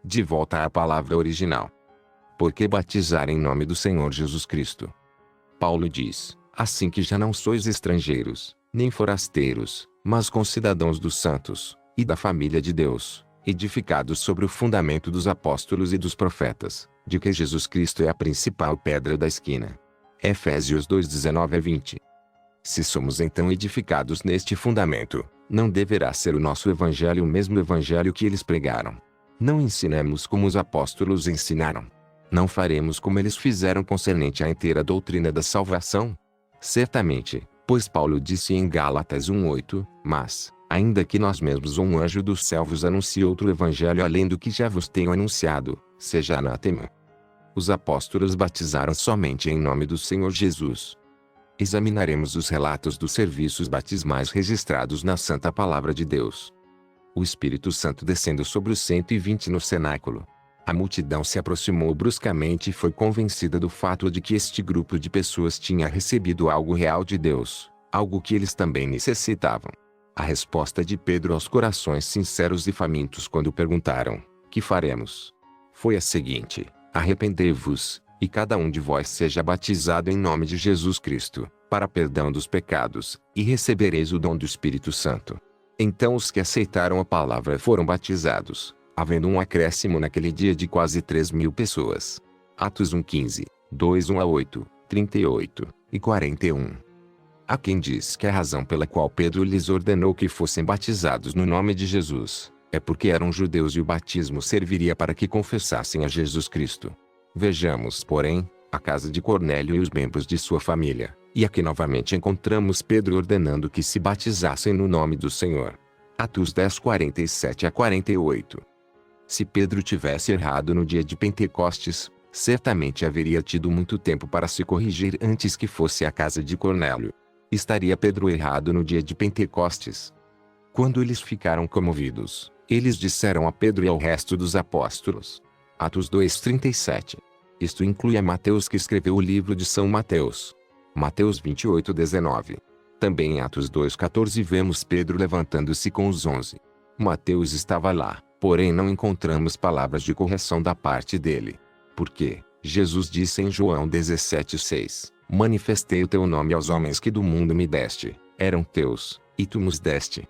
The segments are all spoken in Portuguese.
De volta à palavra original. Por que batizar em nome do Senhor Jesus Cristo? Paulo diz: assim que já não sois estrangeiros, nem forasteiros, mas concidadãos dos santos, e da família de Deus, edificados sobre o fundamento dos apóstolos e dos profetas, de que Jesus Cristo é a principal pedra da esquina. Efésios 2:19-20. Se somos então edificados neste fundamento, não deverá ser o nosso evangelho o mesmo evangelho que eles pregaram. Não ensinamos como os apóstolos ensinaram. Não faremos como eles fizeram concernente à inteira doutrina da salvação? Certamente, pois Paulo disse em Gálatas 1:8, mas, ainda que nós mesmos ou um anjo do céu vos anuncie outro evangelho além do que já vos tenho anunciado, seja anátema. Os apóstolos batizaram somente em nome do Senhor Jesus. Examinaremos os relatos dos serviços batismais registrados na Santa Palavra de Deus. O Espírito Santo descendo sobre os 120 no cenáculo. A multidão se aproximou bruscamente e foi convencida do fato de que este grupo de pessoas tinha recebido algo real de Deus, algo que eles também necessitavam. A resposta de Pedro aos corações sinceros e famintos quando perguntaram: que faremos? Foi a seguinte: arrependei-vos, e cada um de vós seja batizado em nome de Jesus Cristo, para perdão dos pecados, e recebereis o dom do Espírito Santo. Então os que aceitaram a palavra foram batizados, havendo um acréscimo naquele dia de quase 3.000 pessoas. Atos 1:15, 2:1-8, 38 e 41. Há quem diz que a razão pela qual Pedro lhes ordenou que fossem batizados no nome de Jesus, é porque eram judeus e o batismo serviria para que confessassem a Jesus Cristo. Vejamos, porém, a casa de Cornélio e os membros de sua família, e aqui novamente encontramos Pedro ordenando que se batizassem no nome do Senhor. Atos 10:47-48. Se Pedro tivesse errado no dia de Pentecostes, certamente haveria tido muito tempo para se corrigir antes que fosse à casa de Cornélio. Estaria Pedro errado no dia de Pentecostes? Quando eles ficaram comovidos, eles disseram a Pedro e ao resto dos apóstolos. Atos 2:37. Isto inclui a Mateus, que escreveu o livro de São Mateus. Mateus 28:19. Também em Atos 2:14 vemos Pedro levantando-se com os 11. Mateus estava lá, porém não encontramos palavras de correção da parte dele. Porque Jesus disse em João 17:6, manifestei o teu nome aos homens que do mundo me deste, eram teus, e tu nos deste.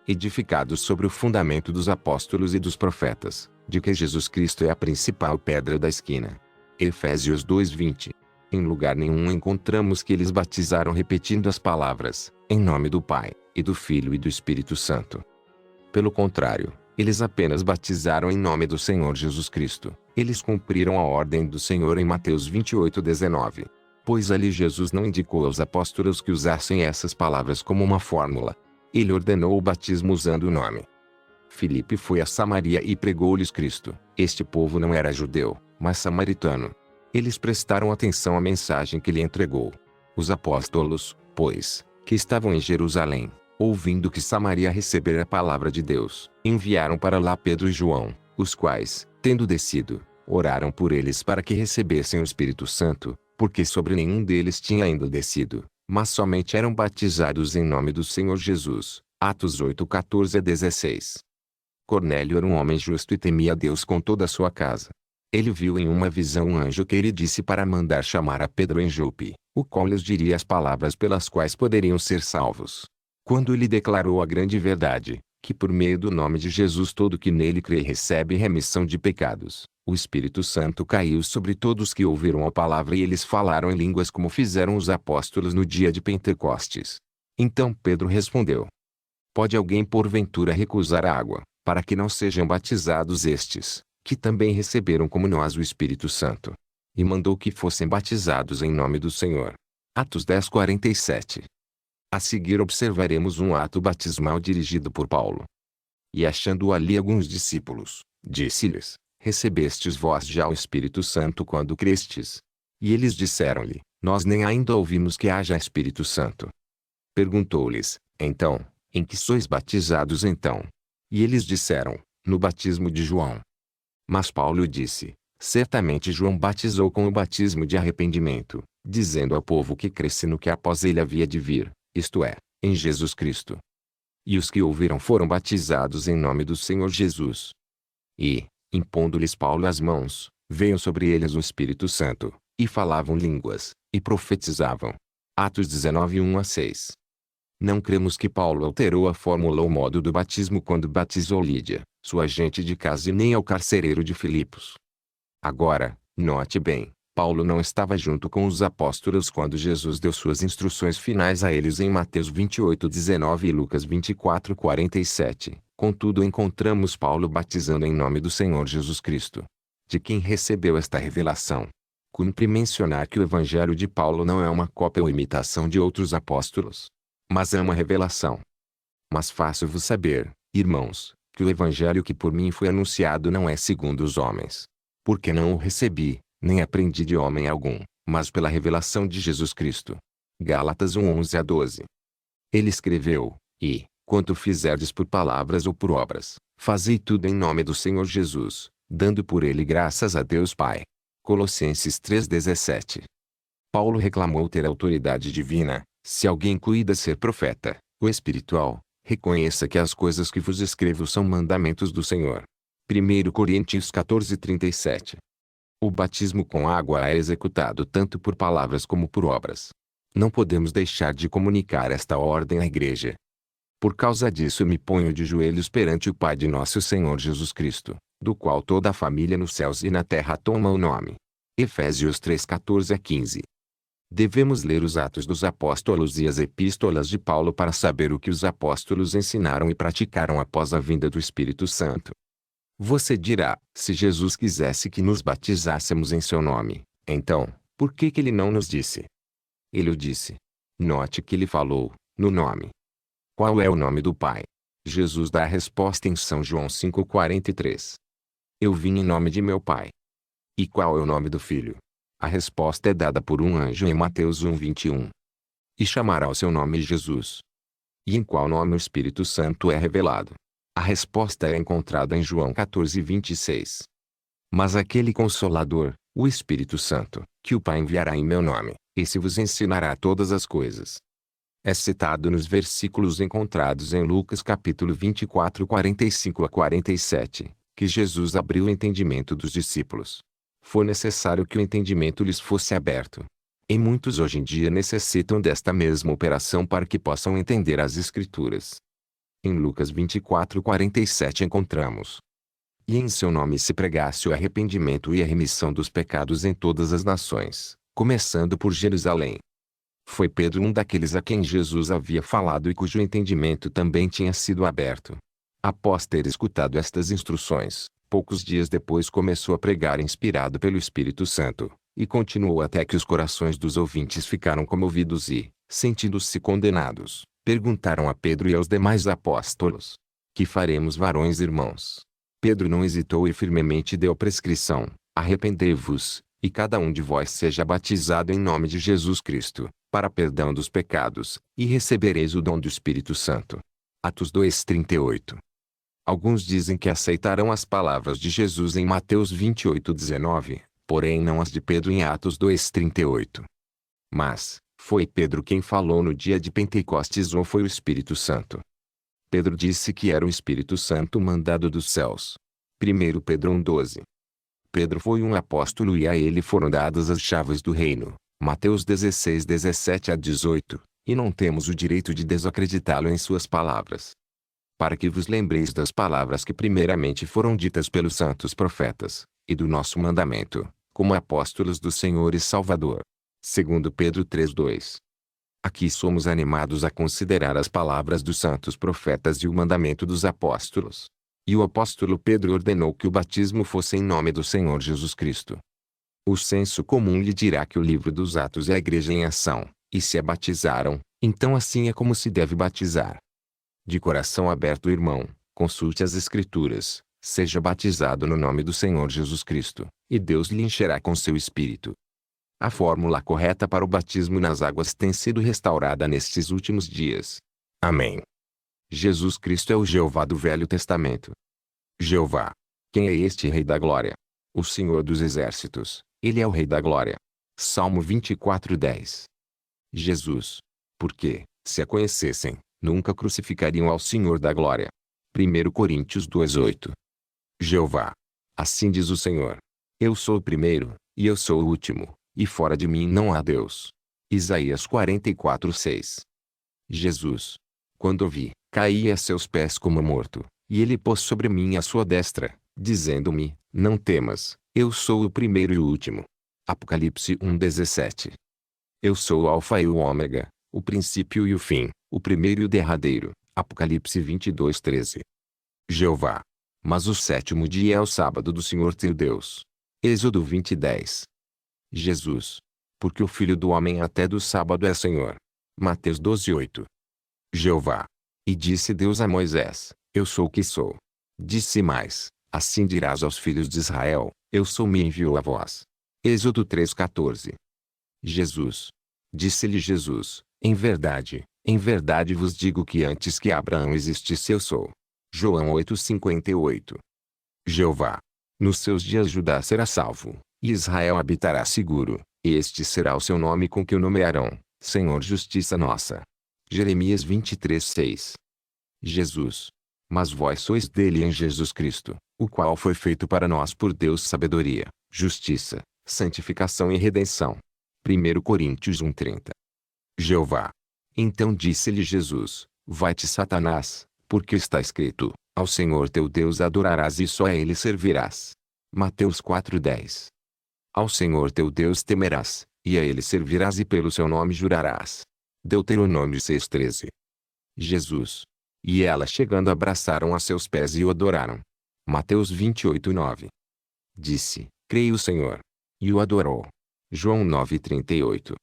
Edificados sobre o fundamento dos apóstolos e dos profetas, de que Jesus Cristo é a principal pedra da esquina. Efésios 2:20. Em lugar nenhum encontramos que eles batizaram repetindo as palavras, em nome do Pai, e do Filho e do Espírito Santo. Pelo contrário, eles apenas batizaram em nome do Senhor Jesus Cristo. Eles cumpriram a ordem do Senhor em Mateus 28:19. Pois ali Jesus não indicou aos apóstolos que usassem essas palavras como uma fórmula. Ele ordenou o batismo usando o nome. Filipe foi a Samaria e pregou-lhes Cristo. Este povo não era judeu, mas samaritano. Eles prestaram atenção à mensagem que lhe entregou. Os apóstolos, pois, que estavam em Jerusalém, ouvindo que Samaria recebera a palavra de Deus, enviaram para lá Pedro e João, os quais, tendo descido, oraram por eles para que recebessem o Espírito Santo, porque sobre nenhum deles tinha ainda descido, mas somente eram batizados em nome do Senhor Jesus. Atos 8:14-16. Cornélio era um homem justo e temia a Deus com toda a sua casa. Ele viu em uma visão um anjo que lhe disse para mandar chamar a Pedro em Jope, o qual lhes diria as palavras pelas quais poderiam ser salvos. Quando ele declarou a grande verdade, que por meio do nome de Jesus todo que nele crê recebe remissão de pecados, o Espírito Santo caiu sobre todos que ouviram a palavra e eles falaram em línguas como fizeram os apóstolos no dia de Pentecostes. Então Pedro respondeu: pode alguém porventura recusar a água, para que não sejam batizados estes, que também receberam como nós o Espírito Santo? E mandou que fossem batizados em nome do Senhor. Atos 10:47. A seguir observaremos um ato batismal dirigido por Paulo. E achando ali alguns discípulos, disse-lhes: recebestes vós já o Espírito Santo quando crestes? E eles disseram-lhe: nós nem ainda ouvimos que haja Espírito Santo. Perguntou-lhes: então, em que sois batizados então? E eles disseram: no batismo de João. Mas Paulo disse: certamente João batizou com o batismo de arrependimento, dizendo ao povo que cresce no que após ele havia de vir, isto é, em Jesus Cristo. E os que ouviram foram batizados em nome do Senhor Jesus. E, Impondo-lhes Paulo as mãos, veio sobre eles o Espírito Santo, e falavam línguas, e profetizavam. Atos 19, 1-6. Não cremos que Paulo alterou a fórmula ou modo do batismo quando batizou Lídia, sua agente de casa, e nem ao carcereiro de Filipos. Agora, note bem, Paulo não estava junto com os apóstolos quando Jesus deu suas instruções finais a eles em Mateus 28:19 e Lucas 24:47. Contudo, encontramos Paulo batizando em nome do Senhor Jesus Cristo. De quem recebeu esta revelação? Cumpre mencionar que o Evangelho de Paulo não é uma cópia ou imitação de outros apóstolos, mas é uma revelação. Mas faço-vos saber, irmãos, que o Evangelho que por mim foi anunciado não é segundo os homens. Porque não o recebi, nem aprendi de homem algum, mas pela revelação de Jesus Cristo. Gálatas 1:11-12. Ele escreveu, e, quanto fizerdes por palavras ou por obras, fazei tudo em nome do Senhor Jesus, dando por ele graças a Deus Pai. Colossenses 3:17. Paulo reclamou ter autoridade divina. Se alguém cuida ser profeta, ou espiritual, reconheça que as coisas que vos escrevo são mandamentos do Senhor. 1 Coríntios 14:37. O batismo com água é executado tanto por palavras como por obras. Não podemos deixar de comunicar esta ordem à igreja. Por causa disso me ponho de joelhos perante o Pai de nosso Senhor Jesus Cristo, do qual toda a família nos céus e na terra toma o nome. Efésios 3:14-15. Devemos ler os Atos dos Apóstolos e as Epístolas de Paulo para saber o que os apóstolos ensinaram e praticaram após a vinda do Espírito Santo. Você dirá, se Jesus quisesse que nos batizássemos em seu nome, então, por que ele não nos disse? Ele o disse. Note que ele falou, no nome. Qual é o nome do Pai? Jesus dá a resposta em São João 5:43. Eu vim em nome de meu Pai. E qual é o nome do Filho? A resposta é dada por um anjo em Mateus 1:21. E chamará o seu nome Jesus. E em qual nome o Espírito Santo é revelado? A resposta é encontrada em João 14:26. Mas aquele Consolador, o Espírito Santo, que o Pai enviará em meu nome, esse vos ensinará todas as coisas. É citado nos versículos encontrados em Lucas capítulo 24, 45-47, que Jesus abriu o entendimento dos discípulos. Foi necessário que o entendimento lhes fosse aberto. E muitos hoje em dia necessitam desta mesma operação para que possam entender as Escrituras. Em Lucas 24:47 encontramos: E em seu nome se pregasse o arrependimento e a remissão dos pecados em todas as nações, começando por Jerusalém. Foi Pedro um daqueles a quem Jesus havia falado e cujo entendimento também tinha sido aberto. Após ter escutado estas instruções, poucos dias depois começou a pregar inspirado pelo Espírito Santo, e continuou até que os corações dos ouvintes ficaram comovidos e, sentindo-se condenados, perguntaram a Pedro e aos demais apóstolos: Que faremos, varões irmãos? Pedro não hesitou e firmemente deu prescrição: Arrependei-vos, e cada um de vós seja batizado em nome de Jesus Cristo, para perdão dos pecados, e recebereis o dom do Espírito Santo. Atos 2:38. Alguns dizem que aceitarão as palavras de Jesus em Mateus 28:19, porém não as de Pedro em Atos 2:38. Mas, foi Pedro quem falou no dia de Pentecostes ou foi o Espírito Santo? Pedro disse que era o Espírito Santo mandado dos céus. 1 Pedro 1:12. Pedro foi um apóstolo e a ele foram dadas as chaves do reino. Mateus 16:17-18, e não temos o direito de desacreditá-lo em suas palavras. Para que vos lembreis das palavras que primeiramente foram ditas pelos santos profetas, e do nosso mandamento, como apóstolos do Senhor e Salvador. 2 Pedro 3:2. Aqui somos animados a considerar as palavras dos santos profetas e o mandamento dos apóstolos. E o apóstolo Pedro ordenou que o batismo fosse em nome do Senhor Jesus Cristo. O senso comum lhe dirá que o livro dos Atos é a igreja em ação, e se a batizaram, então assim é como se deve batizar. De coração aberto, irmão, consulte as Escrituras, seja batizado no nome do Senhor Jesus Cristo, e Deus lhe encherá com seu Espírito. A fórmula correta para o batismo nas águas tem sido restaurada nestes últimos dias. Amém. Jesus Cristo é o Jeová do Velho Testamento. Jeová. Quem é este Rei da Glória? O Senhor dos Exércitos, ele é o Rei da Glória. Salmo 24:10. Jesus. Porque, se a conhecessem, nunca crucificariam ao Senhor da Glória. 1 Coríntios 2:8. Jeová. Assim diz o Senhor. Eu sou o primeiro, e eu sou o último, e fora de mim não há Deus. Isaías 44:6. Jesus. Quando o vi, caí a seus pés como morto, e ele pôs sobre mim a sua destra, dizendo-me: Não temas, eu sou o primeiro e o último. Apocalipse 1:17. Eu sou o Alfa e o Ômega, o princípio e o fim, o primeiro e o derradeiro. Apocalipse 22:13. Jeová. Mas o sétimo dia é o sábado do Senhor teu Deus. Êxodo 20:10. Jesus. Porque o Filho do Homem até do sábado é Senhor. Mateus 12:8. Jeová. E disse Deus a Moisés: Eu sou o que sou. Disse mais: Assim dirás aos filhos de Israel: Eu sou, me enviou a vós. Êxodo 3:14. Jesus. Disse-lhe Jesus: em verdade vos digo que antes que Abraão existisse eu sou. João 8:58. Jeová. Nos seus dias Judá será salvo, e Israel habitará seguro, e este será o seu nome com que o nomearão: Senhor Justiça Nossa. Jeremias 23:6. Jesus. Mas vós sois dele em Jesus Cristo, o qual foi feito para nós por Deus sabedoria, justiça, santificação e redenção. 1 Coríntios 1:30. Jeová. Então disse-lhe Jesus: Vai-te, Satanás, porque está escrito: Ao Senhor teu Deus adorarás e só a ele servirás. Mateus 4:10. Ao Senhor teu Deus temerás, e a ele servirás e pelo seu nome jurarás. Deuteronômio 6:13. Jesus. E elas chegando abraçaram a seus pés e o adoraram. Mateus 28:9. Disse: Creio, Senhor. E o adorou. João 9:38.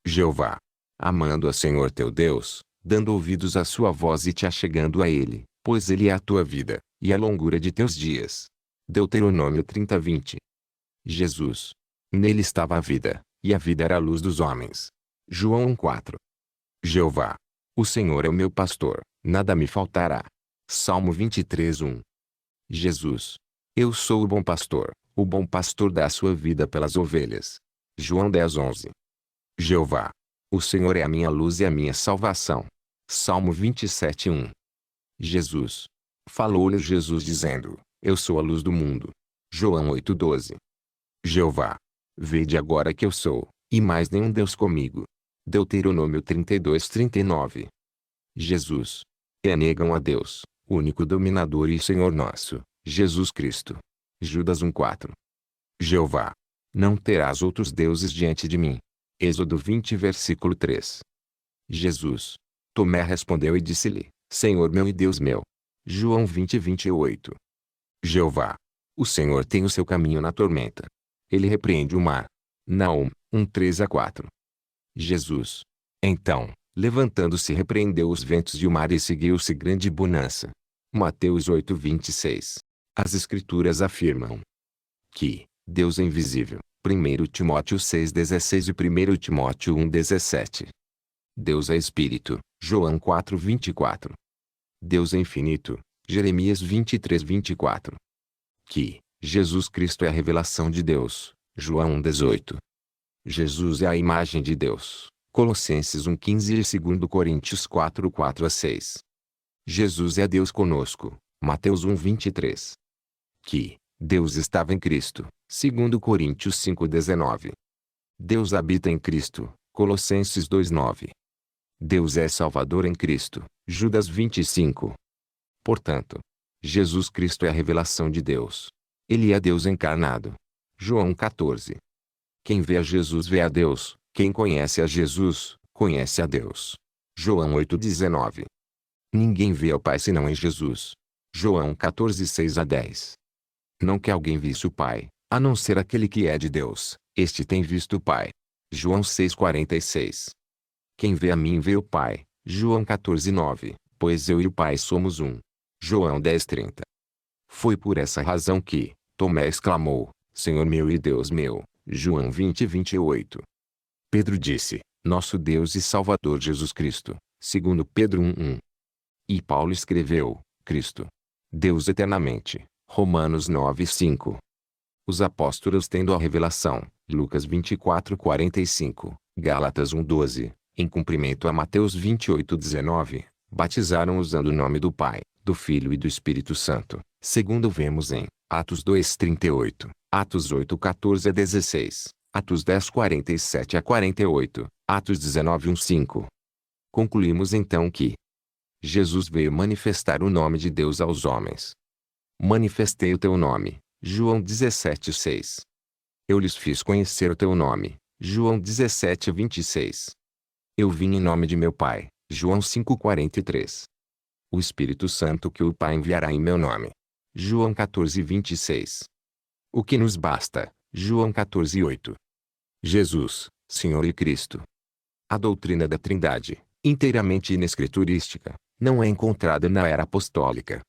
Jeová. Amando a Senhor teu Deus, dando ouvidos à sua voz e te achegando a ele, pois ele é a tua vida, e a longura de teus dias. Deuteronômio 30:20. Jesus. Nele estava a vida, e a vida era a luz dos homens. João 1:4. Jeová. O Senhor é o meu pastor, nada me faltará. Salmo 23:1. Jesus. Eu sou o bom pastor dá a sua vida pelas ovelhas. João 10:11. Jeová. O Senhor é a minha luz e a minha salvação. Salmo 27:1. Jesus. Falou-lhe Jesus dizendo: Eu sou a luz do mundo. João 8:12. Jeová. Vede agora que eu sou, e mais nenhum Deus comigo. Deuteronômio 32:39. Jesus. E negam a Deus, o único dominador e Senhor nosso, Jesus Cristo. Judas 1:4. Jeová. Não terás outros deuses diante de mim. Êxodo 20 versículo 3. Jesus. Tomé respondeu e disse-lhe: Senhor meu e Deus meu. João 20:28. Jeová. O Senhor tem o seu caminho na tormenta. Ele repreende o mar. Naum 1:3-4. Jesus. Então, levantando-se repreendeu os ventos e o mar e seguiu-se grande bonança. Mateus 8:26. As Escrituras afirmam que Deus é invisível. 1 Timóteo 6:16 e 1 Timóteo 1:17. Deus é Espírito. João 4:24. Deus é infinito. Jeremias 23:24. Que Jesus Cristo é a revelação de Deus. João 1:18. Jesus é a imagem de Deus. Colossenses 1:15 e 2 Coríntios 4:4-6. Jesus é Deus conosco. Mateus 1:23. Que Deus estava em Cristo. 2 Coríntios 5:19. Deus habita em Cristo. Colossenses 2:9. Deus é Salvador em Cristo. Judas 25. Portanto, Jesus Cristo é a revelação de Deus. Ele é Deus encarnado. João 14. Quem vê a Jesus vê a Deus. Quem conhece a Jesus, conhece a Deus. João 8:19. Ninguém vê ao Pai senão em Jesus. João 14:6-10. Não que alguém visse o Pai, a não ser aquele que é de Deus, este tem visto o Pai. João 6:46. Quem vê a mim vê o Pai. João 14:9. Pois eu e o Pai somos um. João 10:30. Foi por essa razão que Tomé exclamou: Senhor meu e Deus meu. João 20:28. Pedro disse: Nosso Deus e Salvador Jesus Cristo. 2 Pedro 1:1. E Paulo escreveu: Cristo. Deus eternamente. Romanos 9:5. Os apóstolos tendo a revelação. Lucas 24:45. Gálatas 1:12. Em cumprimento a Mateus 28:19. Batizaram usando o nome do Pai, do Filho e do Espírito Santo, segundo vemos em Atos 2:38, Atos 8:14-16, Atos 10:47-48, Atos 19:1-5. Concluímos então que Jesus veio manifestar o nome de Deus aos homens. Manifestei o teu nome, João 17:6. Eu lhes fiz conhecer o teu nome, João 17:26. Eu vim em nome de meu Pai, João 5:43. O Espírito Santo que o Pai enviará em meu nome, João 14:26. O que nos basta, João 14:8. Jesus, Senhor e Cristo. A doutrina da Trindade, inteiramente inescriturística, não é encontrada na era apostólica.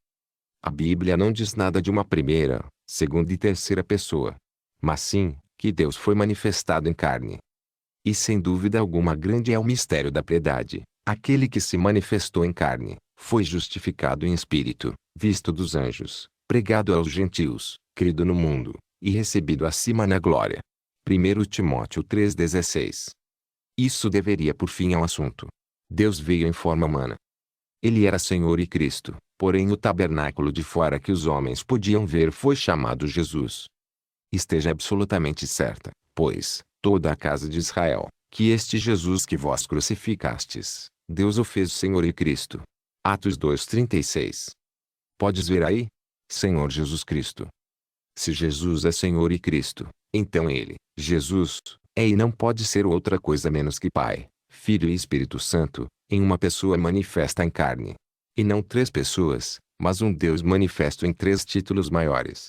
A Bíblia não diz nada de uma primeira, segunda e terceira pessoa, mas sim, que Deus foi manifestado em carne. E sem dúvida alguma grande é o mistério da piedade. Aquele que se manifestou em carne, foi justificado em espírito, visto dos anjos, pregado aos gentios, crido no mundo, e recebido acima na glória. 1 Timóteo 3,16. Isso deveria por fim ao assunto. Deus veio em forma humana. Ele era Senhor e Cristo, porém o tabernáculo de fora que os homens podiam ver foi chamado Jesus. Esteja absolutamente certa, pois, toda a casa de Israel, que este Jesus que vós crucificastes, Deus o fez Senhor e Cristo. Atos 2:36. Podes ver aí? Senhor Jesus Cristo. Se Jesus é Senhor e Cristo, então ele, Jesus, é e não pode ser outra coisa menos que Pai, Filho e Espírito Santo, em uma pessoa manifesta em carne. E não três pessoas, mas um Deus manifesto em três títulos maiores.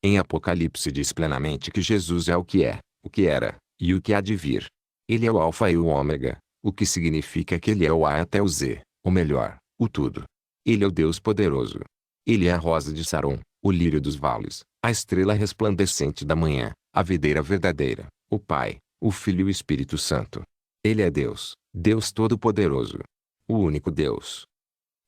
Em Apocalipse diz plenamente que Jesus é o que é, o que era, e o que há de vir. Ele é o Alfa e o Ômega, o que significa que ele é o A até o Z, ou melhor, o tudo. Ele é o Deus poderoso. Ele é a rosa de Saron, o lírio dos vales, a estrela resplandecente da manhã, a videira verdadeira, o Pai, o Filho e o Espírito Santo. Ele é Deus, Deus Todo-Poderoso. O único Deus.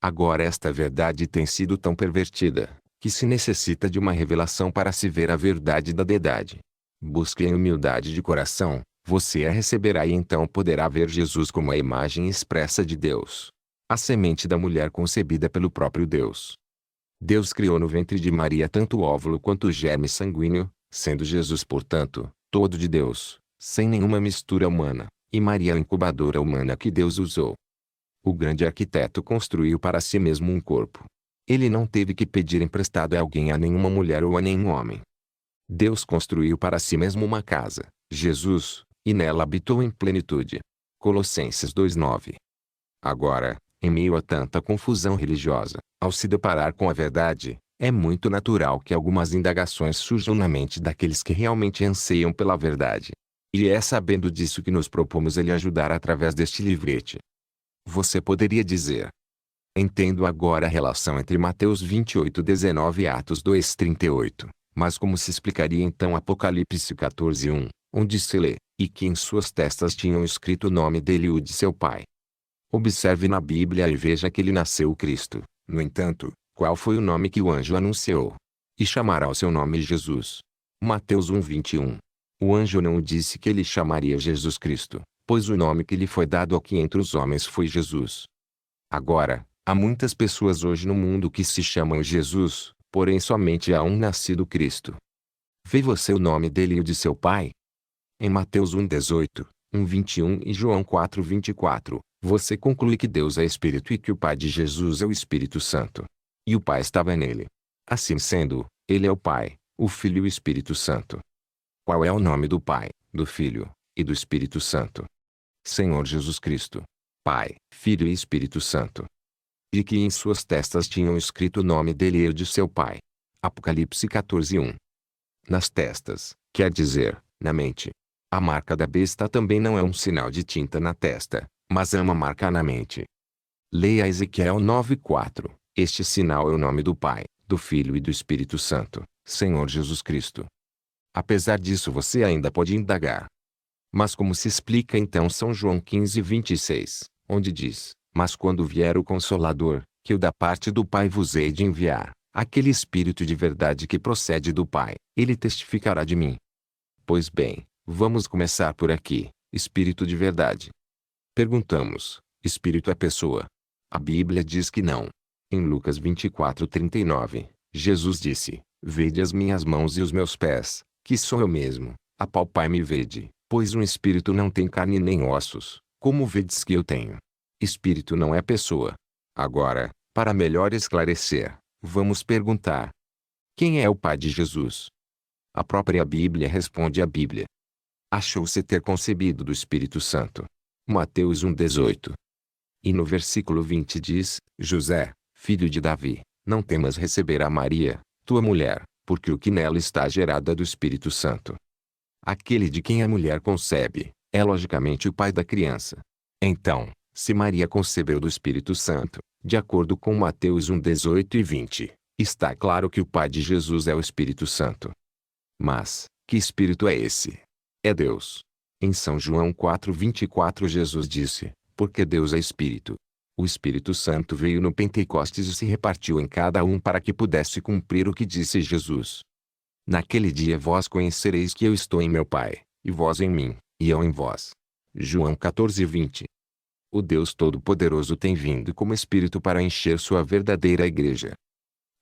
Agora esta verdade tem sido tão pervertida, que se necessita de uma revelação para se ver a verdade da deidade. Busque em humildade de coração, você a receberá e então poderá ver Jesus como a imagem expressa de Deus. A semente da mulher concebida pelo próprio Deus. Deus criou no ventre de Maria tanto o óvulo quanto o germe sanguíneo, sendo Jesus portanto, todo de Deus, sem nenhuma mistura humana, e Maria a incubadora humana que Deus usou. O grande arquiteto construiu para si mesmo um corpo. Ele não teve que pedir emprestado a alguém, a nenhuma mulher ou a nenhum homem. Deus construiu para si mesmo uma casa, Jesus, e nela habitou em plenitude. Colossenses 2:9. Agora, em meio a tanta confusão religiosa, ao se deparar com a verdade, é muito natural que algumas indagações surjam na mente daqueles que realmente anseiam pela verdade. E é sabendo disso que nos propomos lhe ajudar através deste livrete. Você poderia dizer: entendo agora a relação entre Mateus 28:19 e Atos 2:38, mas como se explicaria então Apocalipse 14:1, onde se lê, e que em suas testas tinham escrito o nome dele e o de seu pai? Observe na Bíblia e veja que ele nasceu o Cristo. No entanto, qual foi o nome que o anjo anunciou? E chamará o seu nome Jesus. Mateus 1:21. O anjo não disse que ele chamaria Jesus Cristo, pois o nome que lhe foi dado aqui entre os homens foi Jesus. Agora, há muitas pessoas hoje no mundo que se chamam Jesus, porém somente há um nascido Cristo. Vê você o nome dele e o de seu pai? Em Mateus 1:18, 1:21 e João 4:24, você conclui que Deus é Espírito e que o Pai de Jesus é o Espírito Santo. E o Pai estava nele. Assim sendo, ele é o Pai, o Filho e o Espírito Santo. Qual é o nome do Pai, do Filho e do Espírito Santo? Senhor Jesus Cristo. Pai, Filho e Espírito Santo. E que em suas testas tinham escrito o nome dele e o de seu pai. Apocalipse 14:1. Nas testas, quer dizer, na mente. A marca da besta também não é um sinal de tinta na testa, mas é uma marca na mente. Leia Ezequiel 9:4. Este sinal é o nome do Pai, do Filho e do Espírito Santo, Senhor Jesus Cristo. Apesar disso você ainda pode indagar. Mas como se explica então São João 15:26, onde diz: mas quando vier o Consolador, que eu da parte do Pai vos hei de enviar, aquele Espírito de verdade que procede do Pai, ele testificará de mim. Pois bem, vamos começar por aqui, Espírito de verdade. Perguntamos: Espírito é pessoa? A Bíblia diz que não. Em Lucas 24:39, Jesus disse: Vede as minhas mãos e os meus pés, que sou eu mesmo, apalpai-me e vede, pois um espírito não tem carne nem ossos, como vedes que eu tenho. Espírito não é pessoa. Agora, para melhor esclarecer, vamos perguntar: quem é o Pai de Jesus? A própria Bíblia responde à Bíblia. Achou-se ter concebido do Espírito Santo. Mateus 1,18. E no versículo 20 diz: José, filho de Davi, não temas receber a Maria, tua mulher, porque o que nela está gerado é do Espírito Santo. Aquele de quem a mulher concebe, é logicamente o pai da criança. Então, se Maria concebeu do Espírito Santo, de acordo com Mateus 1,18 e 20, está claro que o pai de Jesus é o Espírito Santo. Mas, que Espírito é esse? É Deus. Em São João 4,24 Jesus disse: porque Deus é Espírito. O Espírito Santo veio no Pentecostes e se repartiu em cada um para que pudesse cumprir o que disse Jesus. Naquele dia vós conhecereis que eu estou em meu Pai, e vós em mim, e eu em vós. João 14,20. O Deus Todo-Poderoso tem vindo como Espírito para encher sua verdadeira igreja.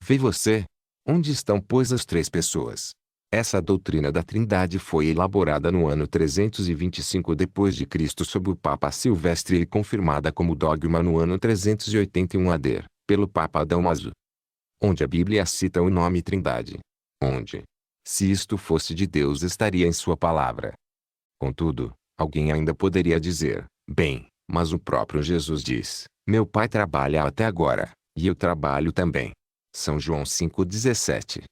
Vê você? Onde estão, pois, as três pessoas? Essa doutrina da Trindade foi elaborada no ano 325 d.C. sob o Papa Silvestre e confirmada como dogma no ano 381 AD, pelo Papa Damaso. Onde a Bíblia cita o nome Trindade. Onde? Se isto fosse de Deus, estaria em sua palavra. Contudo, alguém ainda poderia dizer: bem, mas o próprio Jesus diz: meu Pai trabalha até agora, e eu trabalho também. São João 5,17.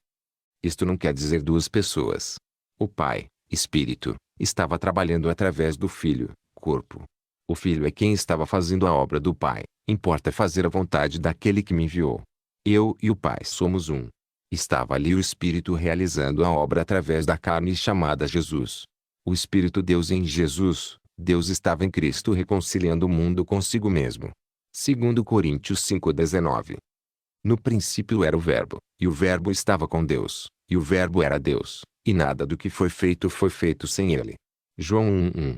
Isto não quer dizer duas pessoas. O Pai, Espírito, estava trabalhando através do Filho, corpo. O Filho é quem estava fazendo a obra do Pai, importa fazer a vontade daquele que me enviou. Eu e o Pai somos um. Estava ali o Espírito realizando a obra através da carne chamada Jesus. O Espírito Deus em Jesus, Deus estava em Cristo reconciliando o mundo consigo mesmo. 2 Coríntios 5,19. No princípio era o Verbo, e o Verbo estava com Deus, e o Verbo era Deus, e nada do que foi feito sem ele. João 1,1.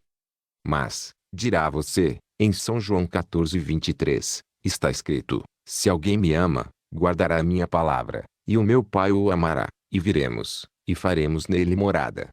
Mas, dirá você, em São João 14,23, está escrito: se alguém me ama, guardará a minha palavra, e o meu Pai o amará, e viremos, e faremos nele morada.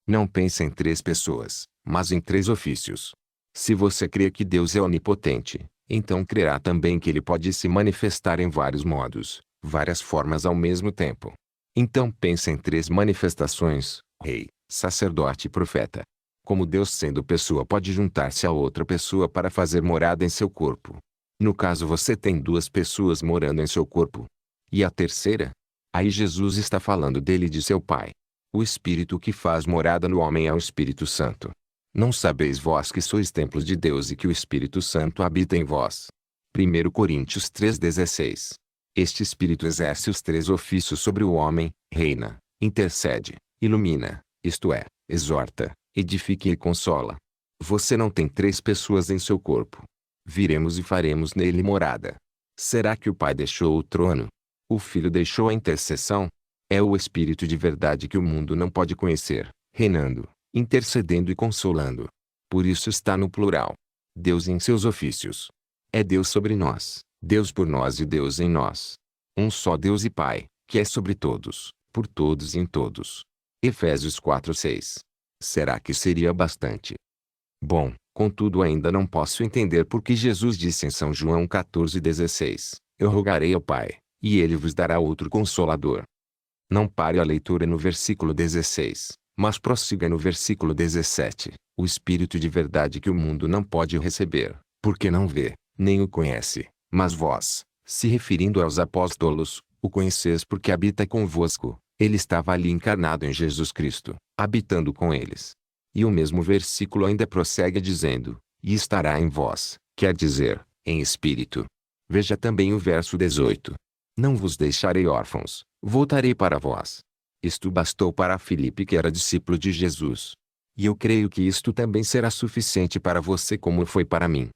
Não pense em três pessoas, mas em três ofícios. Se você crê que Deus é onipotente, então crerá também que ele pode se manifestar em vários modos, várias formas ao mesmo tempo. Então pense em três manifestações: rei, sacerdote e profeta. Como Deus, sendo pessoa, pode juntar-se a outra pessoa para fazer morada em seu corpo. No caso, você tem duas pessoas morando em seu corpo. E a terceira? Aí Jesus está falando dele e de seu Pai. O Espírito que faz morada no homem é o Espírito Santo. Não sabeis vós que sois templos de Deus e que o Espírito Santo habita em vós? 1 Coríntios 3,16. Este Espírito exerce os três ofícios sobre o homem: reina, intercede, ilumina, isto é, exorta, edifica e consola. Você não tem três pessoas em seu corpo. Viremos e faremos nele morada. Será que o Pai deixou o trono? O Filho deixou a intercessão? É o Espírito de verdade que o mundo não pode conhecer, reinando, intercedendo e consolando. Por isso está no plural. Deus em seus ofícios. É Deus sobre nós, Deus por nós e Deus em nós. Um só Deus e Pai, que é sobre todos, por todos e em todos. Efésios 4,6. Será que seria bastante? Bom, contudo ainda não posso entender por que Jesus disse em São João 14,16, eu rogarei ao Pai, e ele vos dará outro Consolador. Não pare a leitura no versículo 16, mas prossiga no versículo 17, o Espírito de verdade que o mundo não pode receber, porque não vê, nem o conhece, mas vós, se referindo aos apóstolos, o conheceis porque habita convosco. Ele estava ali encarnado em Jesus Cristo, habitando com eles. E o mesmo versículo ainda prossegue dizendo, e estará em vós, quer dizer, em espírito. Veja também o verso 18. Não vos deixarei órfãos, voltarei para vós. Isto bastou para Filipe, que era discípulo de Jesus. E eu creio que isto também será suficiente para você como foi para mim.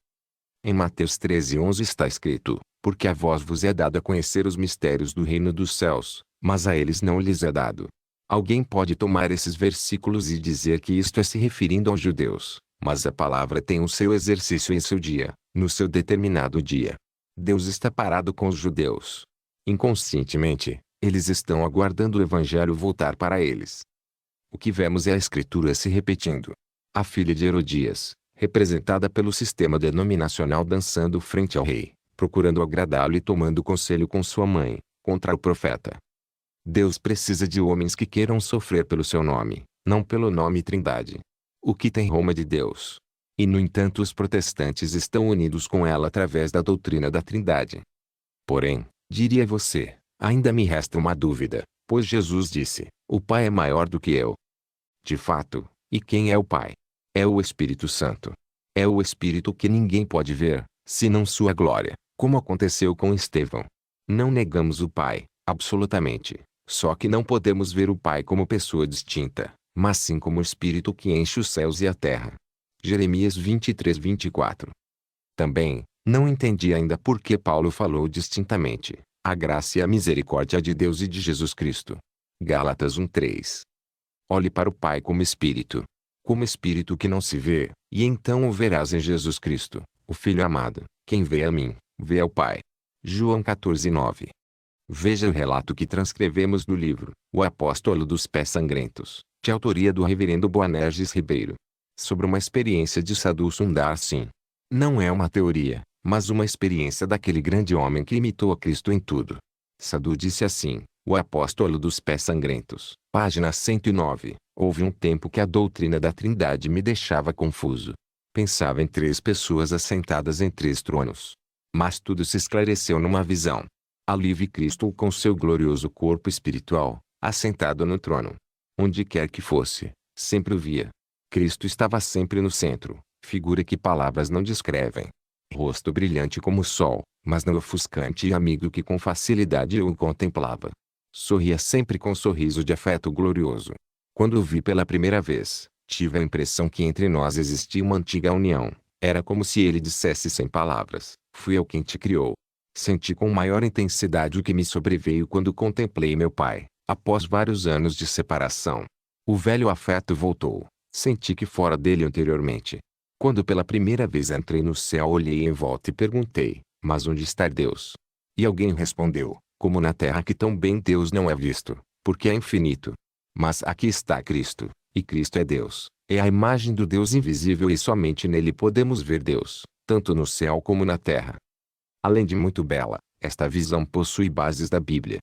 Em Mateus 13,11 está escrito, porque a vós vos é dado a conhecer os mistérios do reino dos céus, mas a eles não lhes é dado. Alguém pode tomar esses versículos e dizer que isto é se referindo aos judeus, mas a palavra tem o seu exercício em seu dia, no seu determinado dia. Deus está parado com os judeus. Inconscientemente, Eles estão aguardando o evangelho voltar para eles. O que vemos é a escritura se repetindo. A filha de Herodias, representada pelo sistema denominacional dançando frente ao rei, procurando agradá-lo e tomando conselho com sua mãe, contra o profeta. Deus precisa de homens que queiram sofrer pelo seu nome, não pelo nome Trindade. O que tem Roma de Deus? E no entanto os protestantes estão unidos com ela através da doutrina da Trindade. Porém, diria você, ainda me resta uma dúvida, pois Jesus disse, o Pai é maior do que eu. De fato, e quem é o Pai? É o Espírito Santo. É o Espírito que ninguém pode ver, senão sua glória, como aconteceu com Estevão. Não negamos o Pai, absolutamente, só que não podemos ver o Pai como pessoa distinta, mas sim como o Espírito que enche os céus e a terra. Jeremias 23:24. Também, não entendi ainda por que Paulo falou distintamente, a graça e a misericórdia de Deus e de Jesus Cristo. Gálatas 1:3. Olhe para o Pai como Espírito. Como Espírito que não se vê, e então o verás em Jesus Cristo, o Filho amado. Quem vê a mim, vê ao Pai. João 14:9. Veja o relato que transcrevemos do livro, O Apóstolo dos Pés Sangrentos, de autoria do reverendo Boanerges Ribeiro. Sobre uma experiência de Sadhu Sundar Singh. Não é uma teoria, mas uma experiência daquele grande homem que imitou a Cristo em tudo. Sadhu disse assim, O Apóstolo dos Pés Sangrentos, página 109. Houve um tempo que a doutrina da Trindade me deixava confuso. Pensava em 3 pessoas assentadas em 3 tronos. Mas tudo se esclareceu numa visão. Ali vi Cristo com seu glorioso corpo espiritual, assentado no trono. Onde quer que fosse, sempre o via. Cristo estava sempre no centro, figura que palavras não descrevem. Rosto brilhante como o sol, mas não ofuscante e amigo que com facilidade eu o contemplava. Sorria sempre com um sorriso de afeto glorioso. Quando o vi pela primeira vez, tive a impressão que entre nós existia uma antiga união. Era como se ele dissesse sem palavras, fui eu quem te criou. Senti com maior intensidade o que me sobreveio quando contemplei meu pai, após vários anos de separação. O velho afeto voltou. Senti que fora dele anteriormente. Quando pela primeira vez entrei no céu olhei em volta e perguntei, mas onde está Deus? E alguém respondeu, como na terra que tão bem Deus não é visto, porque é infinito. Mas aqui está Cristo, e Cristo é Deus, é a imagem do Deus invisível e somente nele podemos ver Deus, tanto no céu como na terra. Além de muito bela, esta visão possui bases da Bíblia.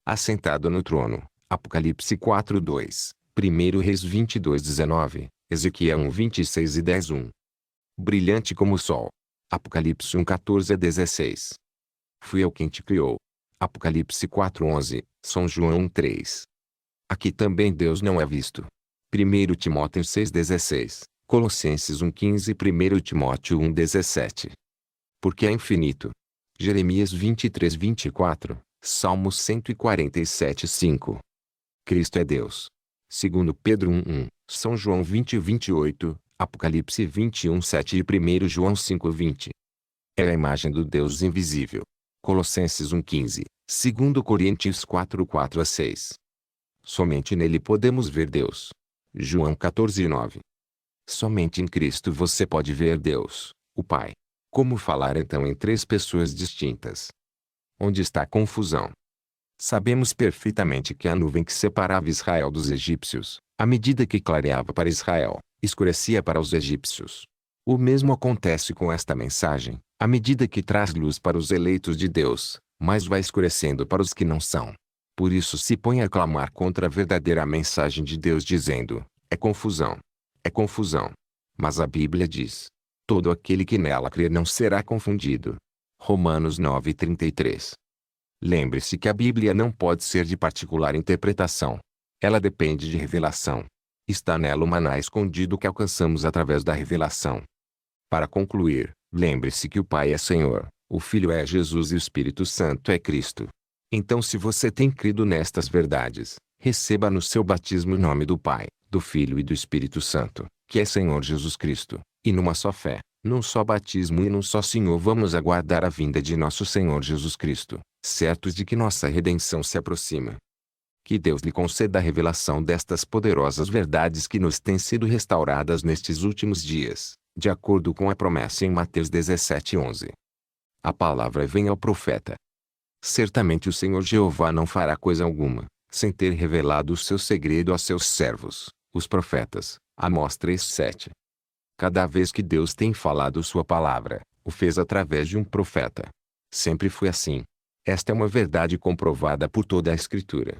Assentado no trono, Apocalipse 4:2, 1 Reis 22:19, Ezequiel 1:26 e 10:1. Brilhante como o sol. Apocalipse 1:14-16. Fui eu quem te criou. Apocalipse 4:11, São João 1:3. Aqui também Deus não é visto. 1 Timóteo 6:16, Colossenses 1:15 e 1 Timóteo 1:17. Porque é infinito. Jeremias 23:24, Salmos 147:5. Cristo é Deus. 2 Pedro 1:1, São João 20:28, Apocalipse 21:7 e 1 João 5:20. É a imagem do Deus invisível. Colossenses 1:15, 2 Coríntios 4:4-6. Somente nele podemos ver Deus. João 14:9. Somente em Cristo você pode ver Deus, o Pai. Como falar então em 3 pessoas distintas? Onde está a confusão? Sabemos perfeitamente que a nuvem que separava Israel dos egípcios, à medida que clareava para Israel, escurecia para os egípcios. O mesmo acontece com esta mensagem, à medida que traz luz para os eleitos de Deus, mas vai escurecendo para os que não são. Por isso se põe a clamar contra a verdadeira mensagem de Deus dizendo, é confusão. É confusão. Mas a Bíblia diz, todo aquele que nela crer não será confundido. Romanos 9:33. Lembre-se que a Bíblia não pode ser de particular interpretação. Ela depende de revelação. Está nela o maná escondido que alcançamos através da revelação. Para concluir, lembre-se que o Pai é Senhor, o Filho é Jesus e o Espírito Santo é Cristo. Então se você tem crido nestas verdades, receba no seu batismo o nome do Pai, do Filho e do Espírito Santo, que é Senhor Jesus Cristo, e numa só fé, num só batismo e num só Senhor vamos aguardar a vinda de nosso Senhor Jesus Cristo, certos de que nossa redenção se aproxima. Que Deus lhe conceda a revelação destas poderosas verdades que nos têm sido restauradas nestes últimos dias, de acordo com a promessa em Mateus 17:11. A palavra vem ao profeta. Certamente o Senhor Jeová não fará coisa alguma, sem ter revelado o seu segredo a seus servos, os profetas. Amós 3:7. Cada vez que Deus tem falado sua palavra, o fez através de um profeta. Sempre foi assim. Esta é uma verdade comprovada por toda a Escritura.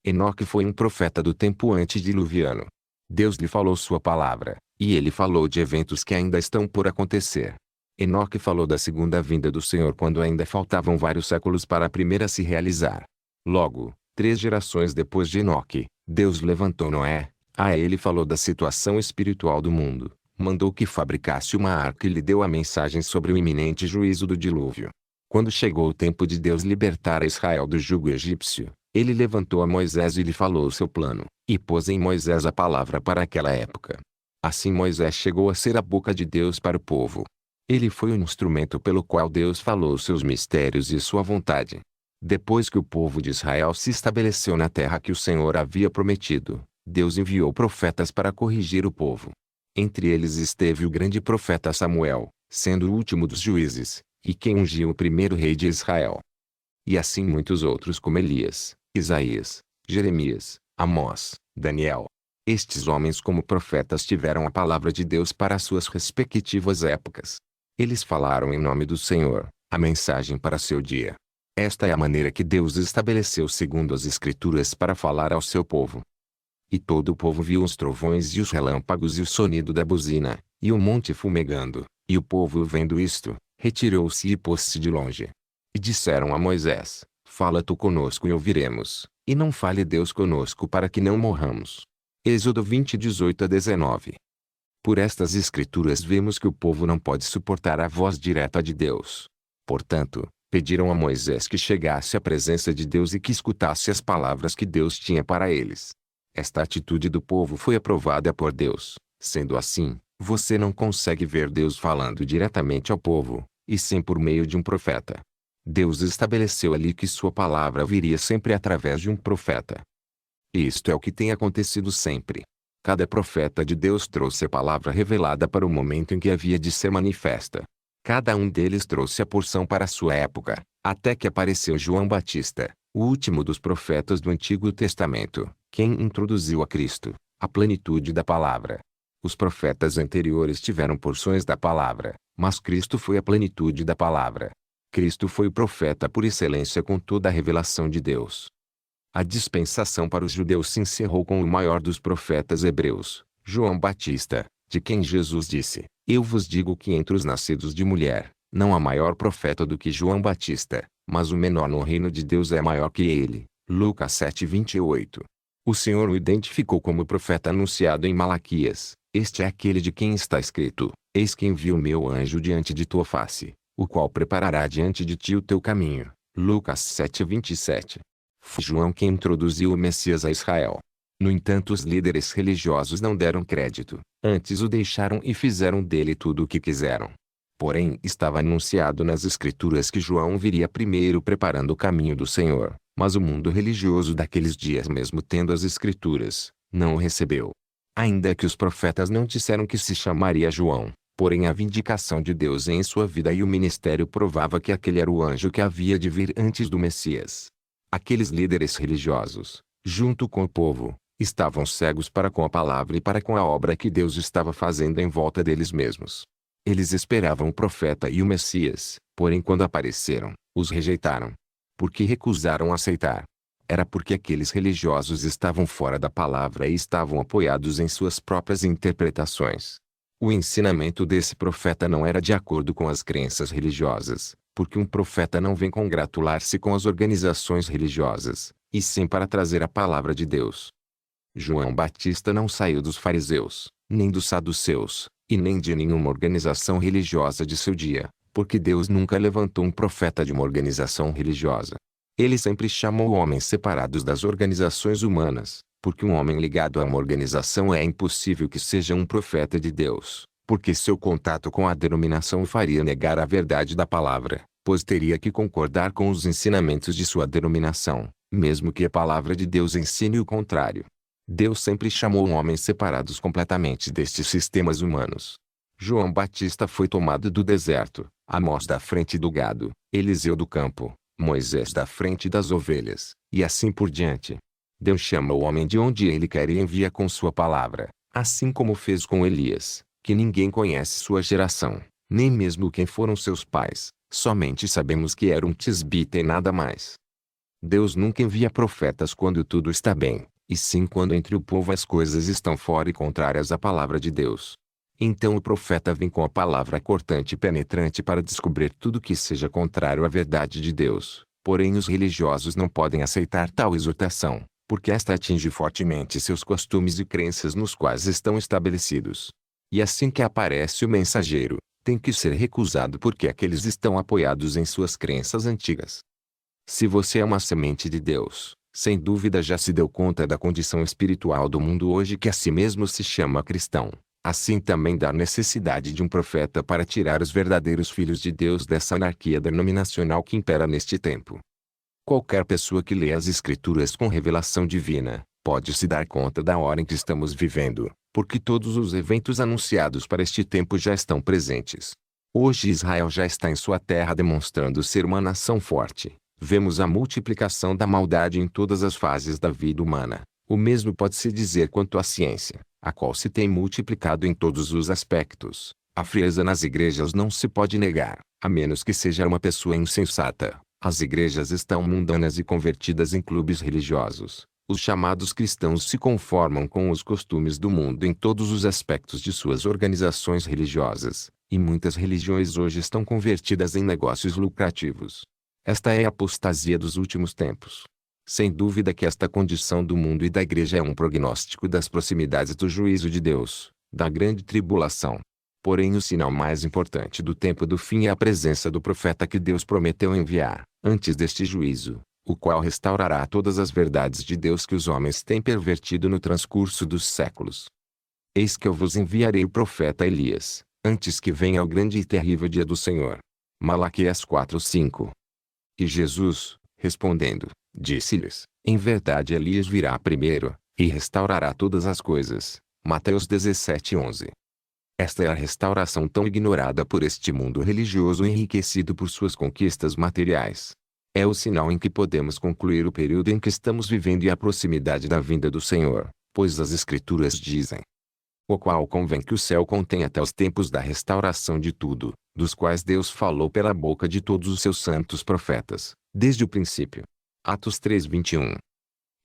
Enoque foi um profeta do tempo antediluviano. Deus lhe falou sua palavra, e ele falou de eventos que ainda estão por acontecer. Enoque falou da segunda vinda do Senhor quando ainda faltavam vários séculos para a primeira se realizar. Logo, 3 gerações depois de Enoque, Deus levantou Noé. A ele falou da situação espiritual do mundo, mandou que fabricasse uma arca e lhe deu a mensagem sobre o iminente juízo do dilúvio. Quando chegou o tempo de Deus libertar a Israel do jugo egípcio, ele levantou a Moisés e lhe falou o seu plano, e pôs em Moisés a palavra para aquela época. Assim Moisés chegou a ser a boca de Deus para o povo. Ele foi o instrumento pelo qual Deus falou seus mistérios e sua vontade. Depois que o povo de Israel se estabeleceu na terra que o Senhor havia prometido, Deus enviou profetas para corrigir o povo. Entre eles esteve o grande profeta Samuel, sendo o último dos juízes, e quem ungiu o primeiro rei de Israel. E assim muitos outros como Elias, Isaías, Jeremias, Amós, Daniel. Estes homens como profetas tiveram a palavra de Deus para as suas respectivas épocas. Eles falaram em nome do Senhor, a mensagem para seu dia. Esta é a maneira que Deus estabeleceu segundo as Escrituras para falar ao seu povo. E todo o povo viu os trovões e os relâmpagos e o sonido da buzina, e o monte fumegando, e o povo vendo isto, retirou-se e pôs-se de longe. E disseram a Moisés, fala tu conosco e ouviremos, e não fale Deus conosco para que não morramos. Êxodo 20:18-19. Por estas escrituras vemos que o povo não pode suportar a voz direta de Deus. Portanto, pediram a Moisés que chegasse à presença de Deus e que escutasse as palavras que Deus tinha para eles. Esta atitude do povo foi aprovada por Deus. Sendo assim, você não consegue ver Deus falando diretamente ao povo, e sim por meio de um profeta. Deus estabeleceu ali que sua palavra viria sempre através de um profeta. E isto é o que tem acontecido sempre. Cada profeta de Deus trouxe a palavra revelada para o momento em que havia de ser manifesta. Cada um deles trouxe a porção para a sua época, até que apareceu João Batista, o último dos profetas do Antigo Testamento, quem introduziu a Cristo, a plenitude da palavra. Os profetas anteriores tiveram porções da palavra, mas Cristo foi a plenitude da palavra. Cristo foi o profeta por excelência com toda a revelação de Deus. A dispensação para os judeus se encerrou com o maior dos profetas hebreus, João Batista, de quem Jesus disse, eu vos digo que entre os nascidos de mulher, não há maior profeta do que João Batista, mas o menor no reino de Deus é maior que ele. Lucas 7:28. O Senhor o identificou como profeta anunciado em Malaquias, este é aquele de quem está escrito, eis que envio o meu anjo diante de tua face, o qual preparará diante de ti o teu caminho. Lucas 7:27. Foi João quem introduziu o Messias a Israel. No entanto, os líderes religiosos não deram crédito, antes o deixaram e fizeram dele tudo o que quiseram. Porém, estava anunciado nas Escrituras que João viria primeiro preparando o caminho do Senhor, mas o mundo religioso daqueles dias, mesmo tendo as Escrituras, não o recebeu. Ainda que os profetas não disseram que se chamaria João, porém a vindicação de Deus em sua vida e o ministério provava que aquele era o anjo que havia de vir antes do Messias. Aqueles líderes religiosos, junto com o povo, estavam cegos para com a palavra e para com a obra que Deus estava fazendo em volta deles mesmos. Eles esperavam o profeta e o Messias, porém quando apareceram, os rejeitaram. Por que recusaram aceitar? Era porque aqueles religiosos estavam fora da palavra e estavam apoiados em suas próprias interpretações. O ensinamento desse profeta não era de acordo com as crenças religiosas, porque um profeta não vem congratular-se com as organizações religiosas, e sim para trazer a palavra de Deus. João Batista não saiu dos fariseus, nem dos saduceus, e nem de nenhuma organização religiosa de seu dia, porque Deus nunca levantou um profeta de uma organização religiosa. Ele sempre chamou homens separados das organizações humanas, porque um homem ligado a uma organização é impossível que seja um profeta de Deus, porque seu contato com a denominação o faria negar a verdade da palavra, pois teria que concordar com os ensinamentos de sua denominação, mesmo que a palavra de Deus ensine o contrário. Deus sempre chamou homens separados completamente destes sistemas humanos. João Batista foi tomado do deserto, Amós da frente do gado, Eliseu do campo, Moisés da frente das ovelhas, e assim por diante. Deus chama o homem de onde ele quer e envia com sua palavra, assim como fez com Elias, que ninguém conhece sua geração, nem mesmo quem foram seus pais, somente sabemos que era um tisbita e nada mais. Deus nunca envia profetas quando tudo está bem, e sim quando entre o povo as coisas estão fora e contrárias à palavra de Deus. Então o profeta vem com a palavra cortante e penetrante para descobrir tudo que seja contrário à verdade de Deus. Porém os religiosos não podem aceitar tal exortação, porque esta atinge fortemente seus costumes e crenças nos quais estão estabelecidos. E assim que aparece o mensageiro, tem que ser recusado porque aqueles estão apoiados em suas crenças antigas. Se você é uma semente de Deus, sem dúvida já se deu conta da condição espiritual do mundo hoje que a si mesmo se chama cristão. Assim também da necessidade de um profeta para tirar os verdadeiros filhos de Deus dessa anarquia denominacional que impera neste tempo. Qualquer pessoa que lê as Escrituras com revelação divina, pode se dar conta da hora em que estamos vivendo, porque todos os eventos anunciados para este tempo já estão presentes. Hoje Israel já está em sua terra demonstrando ser uma nação forte. Vemos a multiplicação da maldade em todas as fases da vida humana. O mesmo pode-se dizer quanto à ciência, a qual se tem multiplicado em todos os aspectos. A frieza nas igrejas não se pode negar, a menos que seja uma pessoa insensata. As igrejas estão mundanas e convertidas em clubes religiosos. Os chamados cristãos se conformam com os costumes do mundo em todos os aspectos de suas organizações religiosas, e muitas religiões hoje estão convertidas em negócios lucrativos. Esta é a apostasia dos últimos tempos. Sem dúvida que esta condição do mundo e da igreja é um prognóstico das proximidades do juízo de Deus, da grande tribulação. Porém o sinal mais importante do tempo do fim é a presença do profeta que Deus prometeu enviar, antes deste juízo, o qual restaurará todas as verdades de Deus que os homens têm pervertido no transcurso dos séculos. Eis que eu vos enviarei o profeta Elias, antes que venha o grande e terrível dia do Senhor. Malaquias 4:5. E Jesus, respondendo, disse-lhes, em verdade Elias virá primeiro, e restaurará todas as coisas. Mateus 17:11. Esta é a restauração tão ignorada por este mundo religioso enriquecido por suas conquistas materiais. É o sinal em que podemos concluir o período em que estamos vivendo e a proximidade da vinda do Senhor, pois as Escrituras dizem: o qual convém que o céu contenha até os tempos da restauração de tudo, dos quais Deus falou pela boca de todos os seus santos profetas, desde o princípio. Atos 3:21.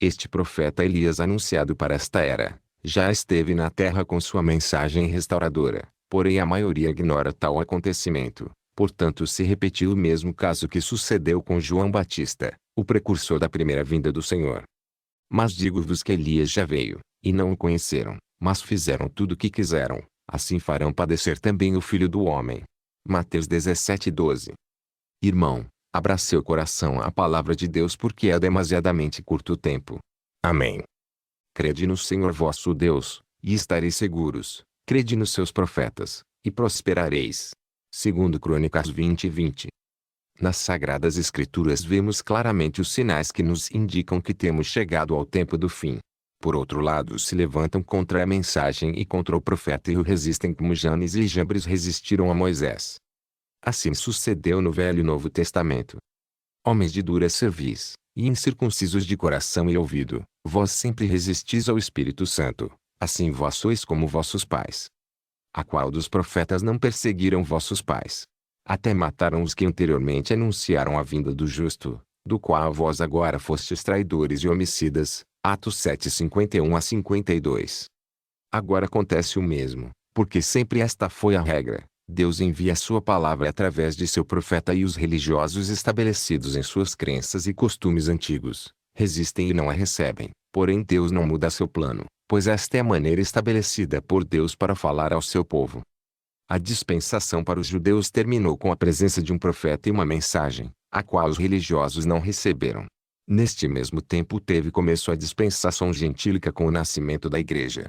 Este profeta Elias anunciado para esta era, já esteve na terra com sua mensagem restauradora, porém a maioria ignora tal acontecimento. Portanto se repetiu o mesmo caso que sucedeu com João Batista, o precursor da primeira vinda do Senhor. Mas digo-vos que Elias já veio, e não o conheceram, mas fizeram tudo o que quiseram, assim farão padecer também o Filho do Homem. Mateus 17:12. Irmão, abra seu coração à palavra de Deus porque é demasiadamente curto o tempo. Amém. Crede no Senhor vosso Deus, e estareis seguros. Crede nos seus profetas, e prosperareis. 2 Crônicas 20:20. Nas Sagradas Escrituras vemos claramente os sinais que nos indicam que temos chegado ao tempo do fim. Por outro lado se levantam contra a mensagem e contra o profeta e o resistem como Janes e Jambres resistiram a Moisés. Assim sucedeu no Velho e Novo Testamento. Homens de dura cerviz, e incircuncisos de coração e ouvido, vós sempre resistis ao Espírito Santo, assim vós sois como vossos pais. A qual dos profetas não perseguiram vossos pais? Até mataram os que anteriormente anunciaram a vinda do justo, do qual vós agora fostes traidores e homicidas. Atos 7:51-52. Agora acontece o mesmo, porque sempre esta foi a regra. Deus envia a sua palavra através de seu profeta e os religiosos estabelecidos em suas crenças e costumes antigos, resistem e não a recebem. Porém Deus não muda seu plano, pois esta é a maneira estabelecida por Deus para falar ao seu povo. A dispensação para os judeus terminou com a presença de um profeta e uma mensagem, a qual os religiosos não receberam. Neste mesmo tempo teve começo a dispensação gentílica com o nascimento da Igreja.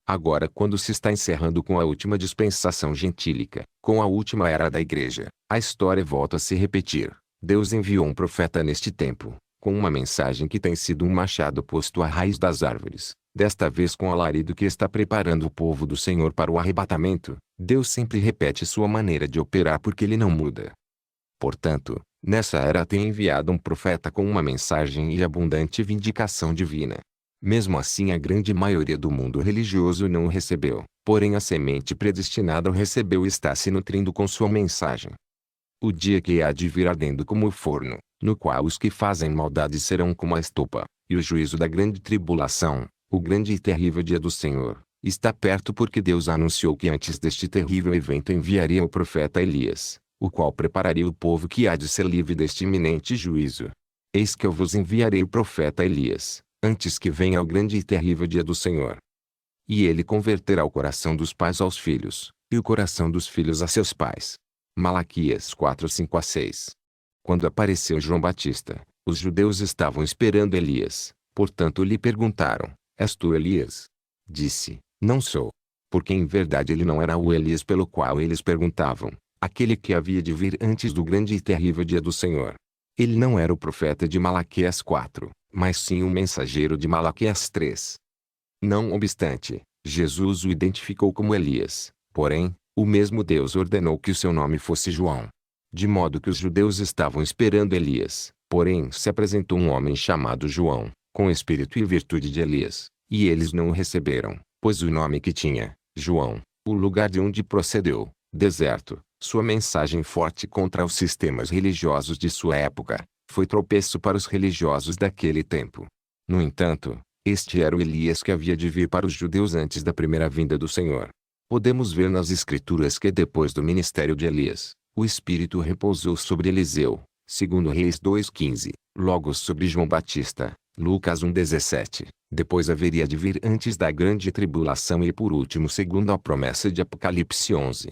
Agora quando se está encerrando com a última dispensação gentílica, com a última era da Igreja, a história volta a se repetir. Deus enviou um profeta neste tempo, com uma mensagem que tem sido um machado posto à raiz das árvores, desta vez com alarido que está preparando o povo do Senhor para o arrebatamento. Deus sempre repete sua maneira de operar porque ele não muda. Portanto, Nessa era tem enviado um profeta com uma mensagem e abundante vindicação divina. Mesmo assim a grande maioria do mundo religioso não o recebeu, porém a semente predestinada o recebeu e está se nutrindo com sua mensagem. O dia que há de vir ardendo como o forno, no qual os que fazem maldade serão como a estopa, e o juízo da grande tribulação, o grande e terrível dia do Senhor, está perto porque Deus anunciou que antes deste terrível evento enviaria o profeta Elias, o qual prepararia o povo que há de ser livre deste iminente juízo. Eis que eu vos enviarei o profeta Elias, antes que venha o grande e terrível dia do Senhor. E ele converterá o coração dos pais aos filhos, e o coração dos filhos a seus pais. Malaquias 4:5-6. Quando apareceu João Batista, os judeus estavam esperando Elias, portanto lhe perguntaram: És tu Elias? Disse: Não sou. Porque em verdade ele não era o Elias pelo qual eles perguntavam, aquele que havia de vir antes do grande e terrível dia do Senhor. Ele não era o profeta de Malaquias 4, mas sim o mensageiro de Malaquias 3. Não obstante, Jesus o identificou como Elias, porém, o mesmo Deus ordenou que o seu nome fosse João. De modo que os judeus estavam esperando Elias, porém se apresentou um homem chamado João, com espírito e virtude de Elias, e eles não o receberam, pois o nome que tinha, João, o lugar de onde procedeu, deserto, sua mensagem forte contra os sistemas religiosos de sua época, foi tropeço para os religiosos daquele tempo. No entanto, este era o Elias que havia de vir para os judeus antes da primeira vinda do Senhor. Podemos ver nas Escrituras que depois do ministério de Elias, o Espírito repousou sobre Eliseu, segundo Reis 2:15, logo sobre João Batista, Lucas 1:17, depois haveria de vir antes da grande tribulação e por último segundo a promessa de Apocalipse 11.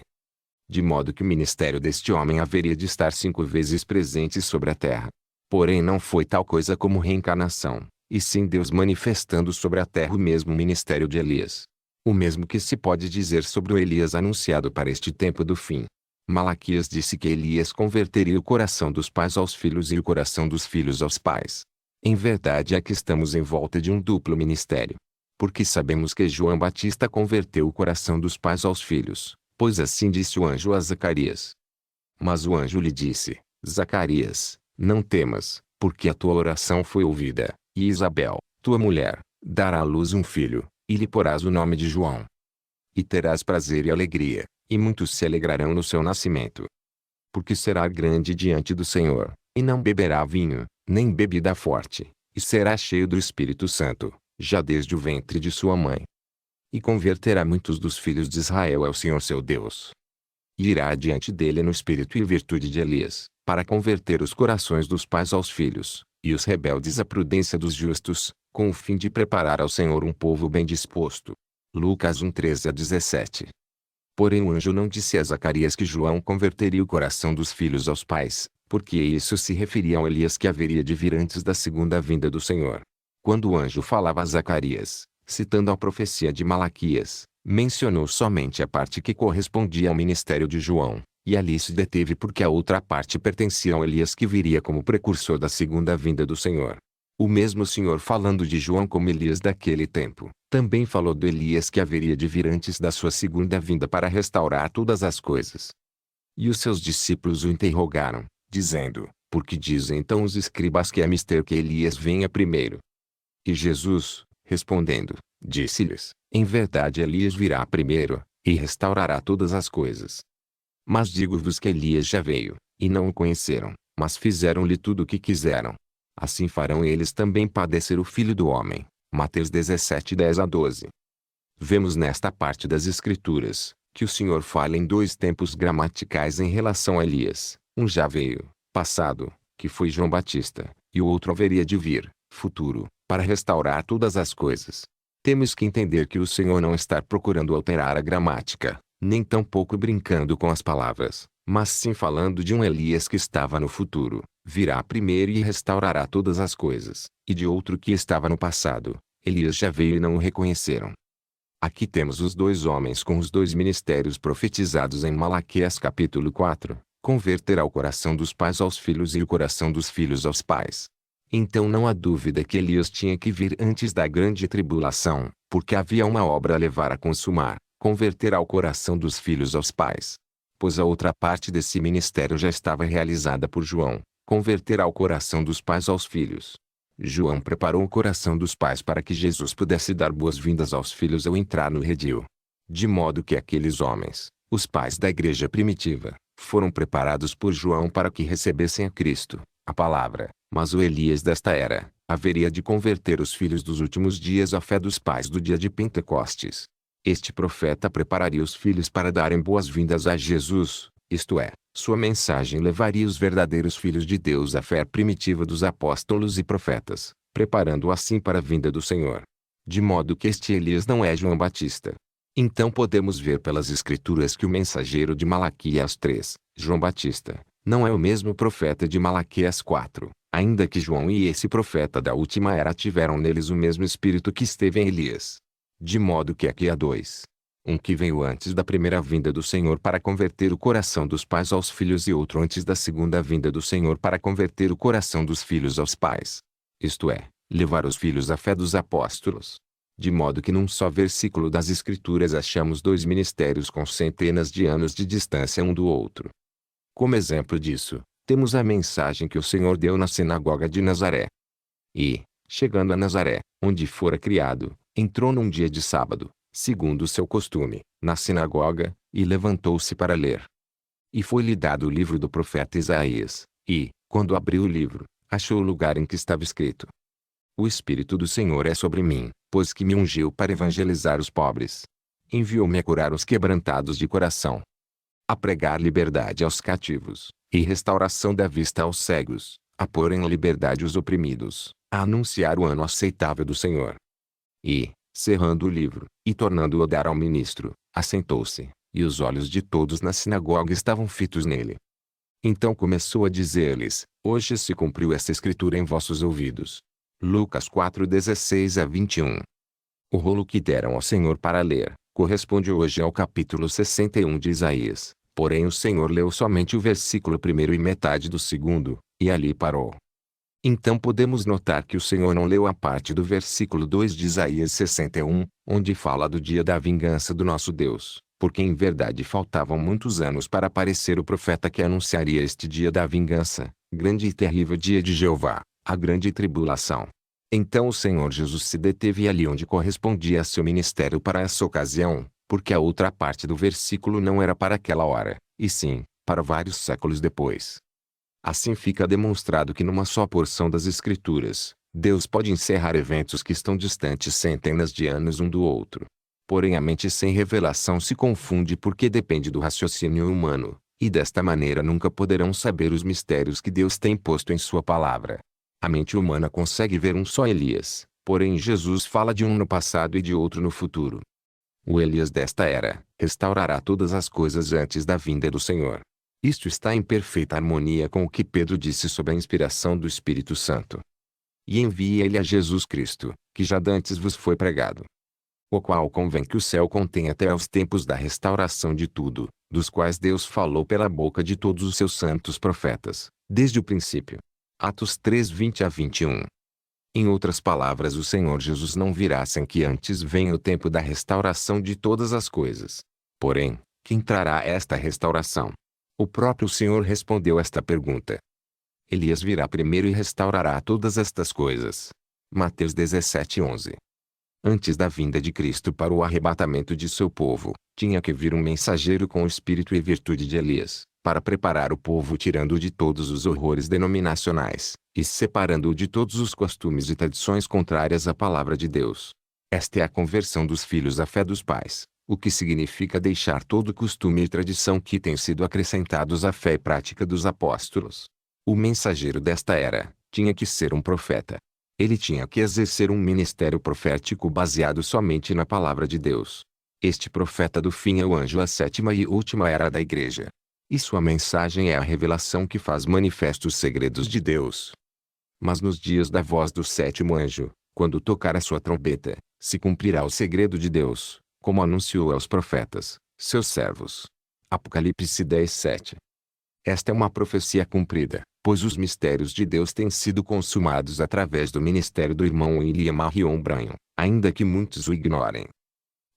De modo que o ministério deste homem haveria de estar 5 vezes presente sobre a terra. Porém não foi tal coisa como reencarnação, e sim Deus manifestando sobre a terra o mesmo ministério de Elias. O mesmo que se pode dizer sobre o Elias anunciado para este tempo do fim. Malaquias disse que Elias converteria o coração dos pais aos filhos e o coração dos filhos aos pais. Em verdade é que estamos em volta de um duplo ministério. Porque sabemos que João Batista converteu o coração dos pais aos filhos, pois assim disse o anjo a Zacarias. Mas o anjo lhe disse: Zacarias, não temas, porque a tua oração foi ouvida, e Isabel, tua mulher, dará à luz um filho, e lhe porás o nome de João. E terás prazer e alegria, e muitos se alegrarão no seu nascimento. Porque será grande diante do Senhor, e não beberá vinho, nem bebida forte, e será cheio do Espírito Santo, já desde o ventre de sua mãe. E converterá muitos dos filhos de Israel ao Senhor seu Deus. E irá adiante dele no espírito e virtude de Elias, para converter os corações dos pais aos filhos, e os rebeldes à prudência dos justos, com o fim de preparar ao Senhor um povo bem disposto. Lucas 1:13-17. Porém o anjo não disse a Zacarias que João converteria o coração dos filhos aos pais, porque isso se referia ao Elias que haveria de vir antes da segunda vinda do Senhor. Quando o anjo falava a Zacarias, citando a profecia de Malaquias, mencionou somente a parte que correspondia ao ministério de João, e ali se deteve porque a outra parte pertencia ao Elias que viria como precursor da segunda vinda do Senhor. O mesmo Senhor falando de João como Elias daquele tempo, também falou do Elias que haveria de vir antes da sua segunda vinda para restaurar todas as coisas. E os seus discípulos o interrogaram, dizendo: Por que dizem então os escribas que é mister que Elias venha primeiro? E Jesus, respondendo, disse-lhes: Em verdade Elias virá primeiro, e restaurará todas as coisas. Mas digo-vos que Elias já veio, e não o conheceram, mas fizeram-lhe tudo o que quiseram. Assim farão eles também padecer o Filho do Homem. Mateus 17:10-12. Vemos nesta parte das Escrituras, que o Senhor fala em 2 tempos gramaticais em relação a Elias. Um já veio, passado, que foi João Batista, e o outro haveria de vir, futuro, para restaurar todas as coisas. Temos que entender que o Senhor não está procurando alterar a gramática, nem tampouco brincando com as palavras, mas sim falando de um Elias que estava no futuro, virá primeiro e restaurará todas as coisas, e de outro que estava no passado. Elias já veio e não o reconheceram. Aqui temos os 2 homens com os 2 ministérios profetizados em Malaquias capítulo 4, converterá o coração dos pais aos filhos e o coração dos filhos aos pais. Então não há dúvida que Elias tinha que vir antes da grande tribulação, porque havia uma obra a levar a consumar, converterá o coração dos filhos aos pais. Pois a outra parte desse ministério já estava realizada por João, converterá o coração dos pais aos filhos. João preparou o coração dos pais para que Jesus pudesse dar boas-vindas aos filhos ao entrar no redil. De modo que aqueles homens, os pais da igreja primitiva, foram preparados por João para que recebessem a Cristo, a palavra. Mas o Elias desta era, haveria de converter os filhos dos últimos dias à fé dos pais do dia de Pentecostes. Este profeta prepararia os filhos para darem boas-vindas a Jesus, isto é, sua mensagem levaria os verdadeiros filhos de Deus à fé primitiva dos apóstolos e profetas, preparando-o assim para a vinda do Senhor. De modo que este Elias não é João Batista. Então podemos ver pelas Escrituras que o mensageiro de Malaquias 3, João Batista, não é o mesmo profeta de Malaquias 4, ainda que João e esse profeta da última era tiveram neles o mesmo espírito que esteve em Elias. De modo que aqui há dois. Um que veio antes da primeira vinda do Senhor para converter o coração dos pais aos filhos e outro antes da segunda vinda do Senhor para converter o coração dos filhos aos pais. Isto é, levar os filhos à fé dos apóstolos. De modo que num só versículo das Escrituras achamos dois ministérios com centenas de anos de distância um do outro. Como exemplo disso, temos a mensagem que o Senhor deu na sinagoga de Nazaré. E, chegando a Nazaré, onde fora criado, entrou num dia de sábado, segundo o seu costume, na sinagoga, e levantou-se para ler. E foi-lhe dado o livro do profeta Isaías, e, quando abriu o livro, achou o lugar em que estava escrito: O Espírito do Senhor é sobre mim, pois que me ungiu para evangelizar os pobres. Enviou-me a curar os quebrantados de coração, a pregar liberdade aos cativos, e restauração da vista aos cegos, a pôr em liberdade os oprimidos, a anunciar o ano aceitável do Senhor. E, cerrando o livro, e tornando-o a dar ao ministro, assentou-se, e os olhos de todos na sinagoga estavam fitos nele. Então começou a dizer-lhes: Hoje se cumpriu esta escritura em vossos ouvidos. Lucas 4:16-21. O rolo que deram ao Senhor para ler, corresponde hoje ao capítulo 61 de Isaías, porém o Senhor leu somente o versículo 1 e metade do 2, e ali parou. Então podemos notar que o Senhor não leu a parte do versículo 2 de Isaías 61, onde fala do dia da vingança do nosso Deus, porque em verdade faltavam muitos anos para aparecer o profeta que anunciaria este dia da vingança, grande e terrível dia de Jeová, a grande tribulação. Então o Senhor Jesus se deteve ali onde correspondia a seu ministério para essa ocasião, porque a outra parte do versículo não era para aquela hora, e sim, para vários séculos depois. Assim fica demonstrado que numa só porção das Escrituras, Deus pode encerrar eventos que estão distantes centenas de anos um do outro. Porém a mente sem revelação se confunde porque depende do raciocínio humano, e desta maneira nunca poderão saber os mistérios que Deus tem posto em sua palavra. A mente humana consegue ver um só Elias, porém Jesus fala de um no passado e de outro no futuro. O Elias desta era, restaurará todas as coisas antes da vinda do Senhor. Isto está em perfeita harmonia com o que Pedro disse sobre a inspiração do Espírito Santo. E envie ele a Jesus Cristo, que já dantes vos foi pregado. O qual convém que o céu contenha até aos tempos da restauração de tudo, dos quais Deus falou pela boca de todos os seus santos profetas, desde o princípio. Atos 3:20-21. Em outras palavras, o Senhor Jesus não virá sem que antes venha o tempo da restauração de todas as coisas. Porém, quem trará esta restauração? O próprio Senhor respondeu esta pergunta. Elias virá primeiro e restaurará todas estas coisas. Mateus 17:11. Antes da vinda de Cristo para o arrebatamento de seu povo, tinha que vir um mensageiro com o espírito e virtude de Elias, para preparar o povo tirando-o de todos os horrores denominacionais, e separando-o de todos os costumes e tradições contrárias à palavra de Deus. Esta é a conversão dos filhos à fé dos pais, o que significa deixar todo costume e tradição que tem sido acrescentados à fé e prática dos apóstolos. O mensageiro desta era, tinha que ser um profeta. Ele tinha que exercer um ministério profético baseado somente na palavra de Deus. Este profeta do fim é o anjo a sétima e última era da igreja. E sua mensagem é a revelação que faz manifestos os segredos de Deus. Mas nos dias da voz do sétimo anjo, quando tocar a sua trombeta, se cumprirá o segredo de Deus, como anunciou aos profetas, seus servos. Apocalipse 10:7. Esta é uma profecia cumprida, pois os mistérios de Deus têm sido consumados através do ministério do irmão William Marion Branham, ainda que muitos o ignorem.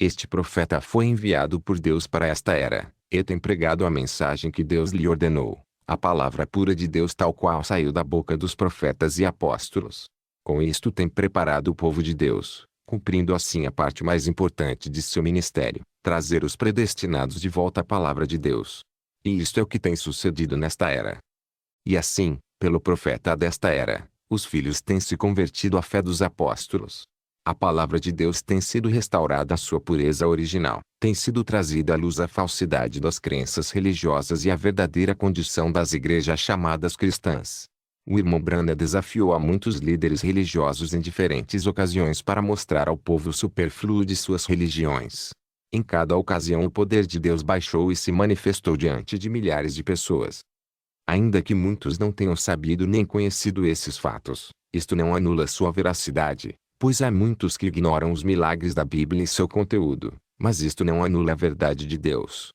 Este profeta foi enviado por Deus para esta era, e tem pregado a mensagem que Deus lhe ordenou, a palavra pura de Deus tal qual saiu da boca dos profetas e apóstolos. Com isto tem preparado o povo de Deus, cumprindo assim a parte mais importante de seu ministério, trazer os predestinados de volta à palavra de Deus. E isto é o que tem sucedido nesta era. E assim, pelo profeta desta era, os filhos têm se convertido à fé dos apóstolos. A palavra de Deus tem sido restaurada à sua pureza original, tem sido trazida à luz a falsidade das crenças religiosas e a verdadeira condição das igrejas chamadas cristãs. O irmão Branham desafiou a muitos líderes religiosos em diferentes ocasiões para mostrar ao povo o supérfluo de suas religiões. Em cada ocasião o poder de Deus baixou e se manifestou diante de milhares de pessoas. Ainda que muitos não tenham sabido nem conhecido esses fatos, isto não anula sua veracidade, pois há muitos que ignoram os milagres da Bíblia e seu conteúdo, mas isto não anula a verdade de Deus.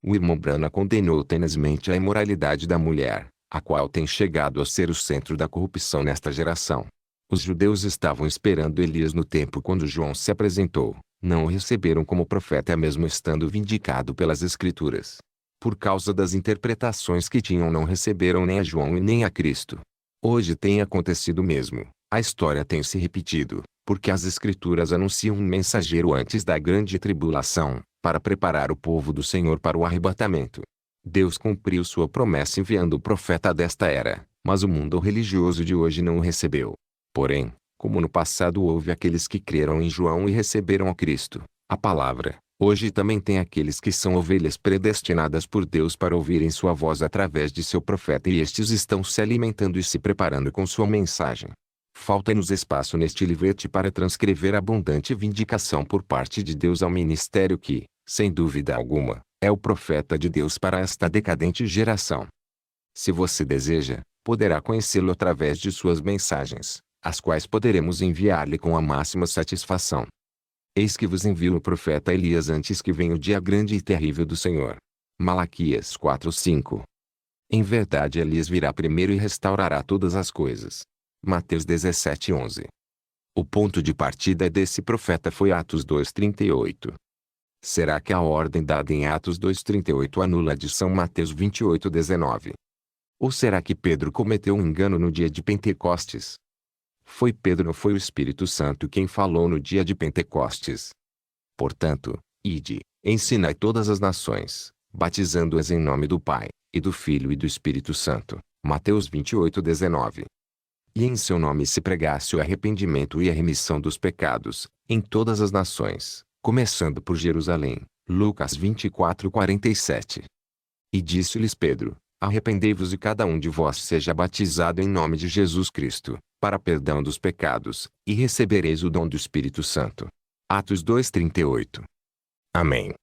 O irmão Branham condenou tenazmente a imoralidade da mulher, a qual tem chegado a ser o centro da corrupção nesta geração. Os judeus estavam esperando Elias no tempo quando João se apresentou, não o receberam como profeta mesmo estando vindicado pelas Escrituras. Por causa das interpretações que tinham não receberam nem a João e nem a Cristo. Hoje tem acontecido o mesmo, a história tem se repetido, porque as Escrituras anunciam um mensageiro antes da grande tribulação, para preparar o povo do Senhor para o arrebatamento. Deus cumpriu sua promessa enviando o profeta desta era, mas o mundo religioso de hoje não o recebeu. Porém, como no passado houve aqueles que creram em João e receberam a Cristo, a palavra, hoje também tem aqueles que são ovelhas predestinadas por Deus para ouvirem sua voz através de seu profeta e estes estão se alimentando e se preparando com sua mensagem. Falta-nos espaço neste livrete para transcrever a abundante vindicação por parte de Deus ao ministério que, sem dúvida alguma, é o profeta de Deus para esta decadente geração. Se você deseja, poderá conhecê-lo através de suas mensagens, as quais poderemos enviar-lhe com a máxima satisfação. Eis que vos envio o profeta Elias antes que venha o dia grande e terrível do Senhor. Malaquias 4:5. Em verdade Elias virá primeiro e restaurará todas as coisas. Mateus 17:11. O ponto de partida desse profeta foi Atos 2:38. Será que a ordem dada em Atos 2:38 anula a de São Mateus 28:19? Ou será que Pedro cometeu um engano no dia de Pentecostes? Foi Pedro ou foi o Espírito Santo quem falou no dia de Pentecostes? Portanto, ide, ensinai todas as nações, batizando-as em nome do Pai, e do Filho e do Espírito Santo. Mateus 28:19. E em seu nome se pregasse o arrependimento e a remissão dos pecados, em todas as nações, começando por Jerusalém. Lucas 24:47. E disse-lhes Pedro: arrependei-vos e cada um de vós seja batizado em nome de Jesus Cristo, para perdão dos pecados, e recebereis o dom do Espírito Santo. Atos 2:38. Amém.